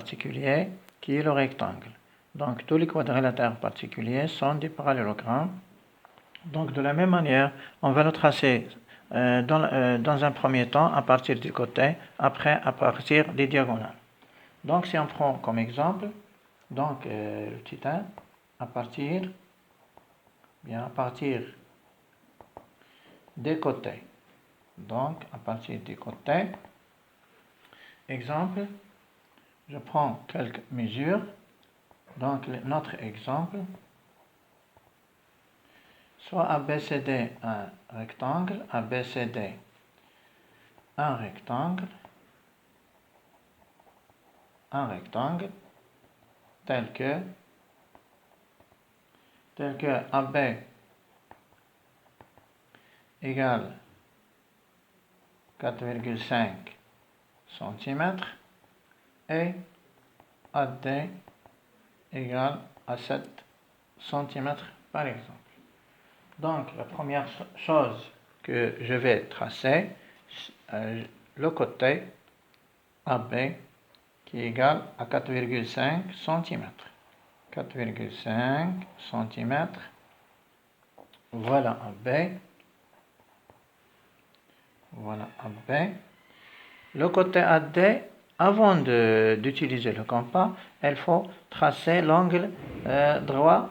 particulier qui est le rectangle. Donc tous les quadrilatères particuliers sont des parallélogrammes. Donc de la même manière, on va le tracer dans un premier temps à partir du côté, après à partir des diagonales. Donc si on prend comme exemple, donc le petit 1, à partir des côtés. Donc à partir des côtés, exemple, je prends quelques mesures. Donc notre exemple, soit ABCD un rectangle, ABCD un rectangle, tel que AB égale 4,5 cm et AD égale à 7 cm par exemple. Donc la première chose que je vais tracer, le côté AB qui est égal à 4,5 cm. 4,5 cm. Voilà AB. Voilà AB. Le côté AD, avant d'utiliser le compas, il faut tracer l'angle droit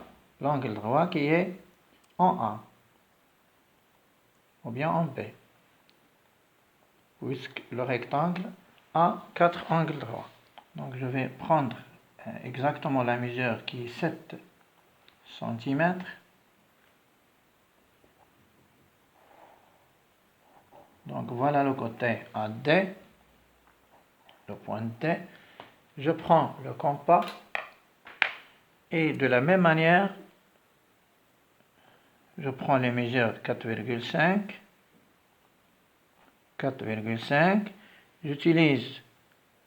qui est en A ou bien en B, puisque le rectangle a 4 angles droits. Donc je vais prendre exactement la mesure qui est 7 cm. Donc voilà le côté AD, le point D. Je prends le compas et de la même manière, je prends les mesures 4,5, j'utilise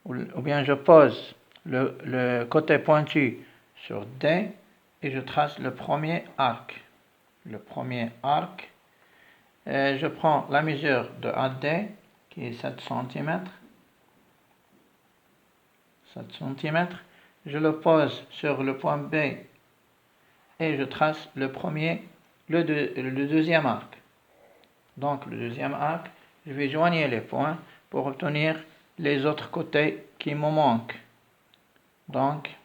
ou bien je pose le côté pointu sur D et je trace le premier arc. Je prends la mesure de AD qui est 7 cm. Je le pose sur le point B et je trace le deuxième arc. Donc le deuxième arc, je vais joindre les points pour obtenir les autres côtés qui me manquent. Donc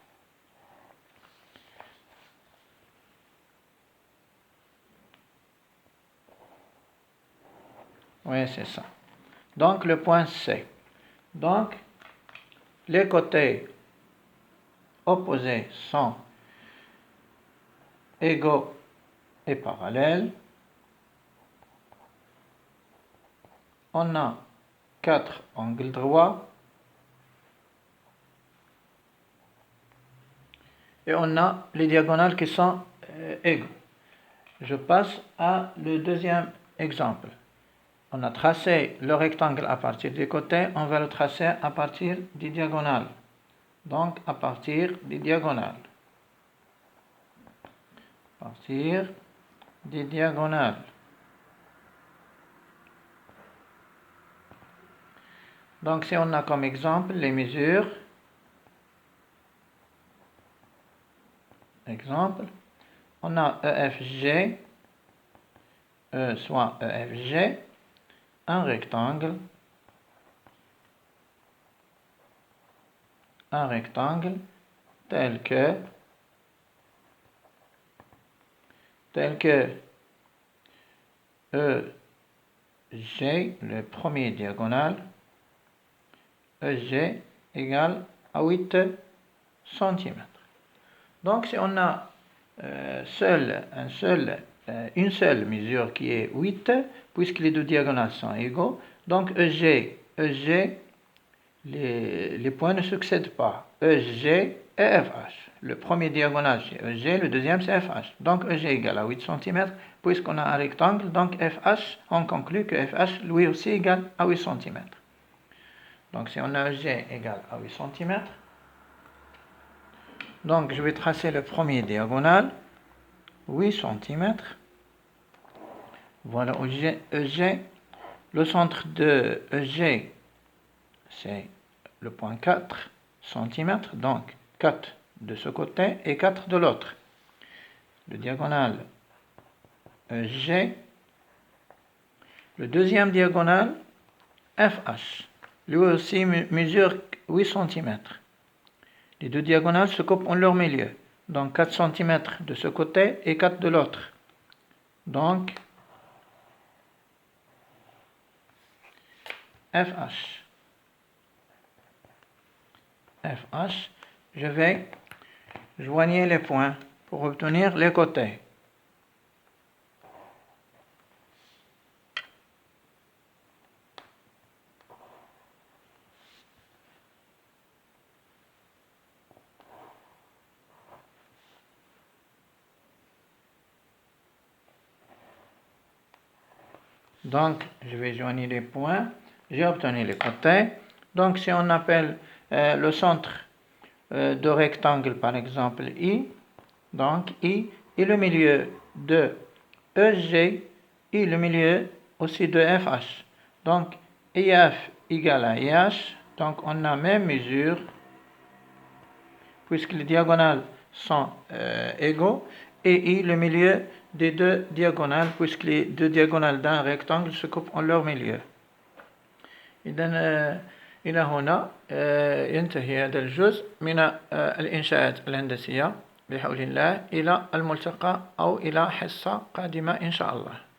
oui, c'est ça. Donc le point C. Donc les côtés opposés sont égaux et parallèles. On a 4 angles droits et on a les diagonales qui sont égaux. Je passe à le deuxième exemple. On a tracé le rectangle à partir des côtés, on va le tracer à partir des diagonales. Donc à partir des diagonales. Donc si on a comme exemple les mesures, on a EFG, soit EFG, un rectangle tel que EG, le premier diagonale, EG égale à 8 cm. Donc si on a une seule mesure qui est 8, puisque les deux diagonales sont égaux, donc EG, les points ne succèdent pas. EG et FH. Le premier diagonale c'est EG, le deuxième c'est FH. Donc EG égale à 8 cm, puisqu'on a un rectangle, donc FH, on conclut que FH lui aussi égale à 8 cm. Donc si on a EG égale à 8 cm, donc je vais tracer le premier diagonal, 8 cm. Voilà EG. Le centre de EG, c'est le point 4. cm, donc 4 de ce côté et 4 de l'autre. Le diagonale G, le deuxième diagonale FH, lui aussi mesure 8 cm. Les deux diagonales se coupent en leur milieu, donc 4 cm de ce côté et 4 de l'autre. Donc FH. FH, je vais joindre les points pour obtenir les côtés. Donc, je vais joindre les points. J'ai obtenu les côtés. Donc, si on appelle le centre de rectangle, par exemple, I, donc I et le milieu de EG et le milieu aussi de FH. Donc, IF égale à IH. Donc, on a même mesure puisque les diagonales sont égaux et I le milieu des deux diagonales puisque les deux diagonales d'un rectangle se coupent en leur milieu. إذن إلى هنا ينتهي هذا الجزء من الإنشاءات الهندسية بحول الله. إلى الملتقى أو إلى حصة قادمة إن شاء الله.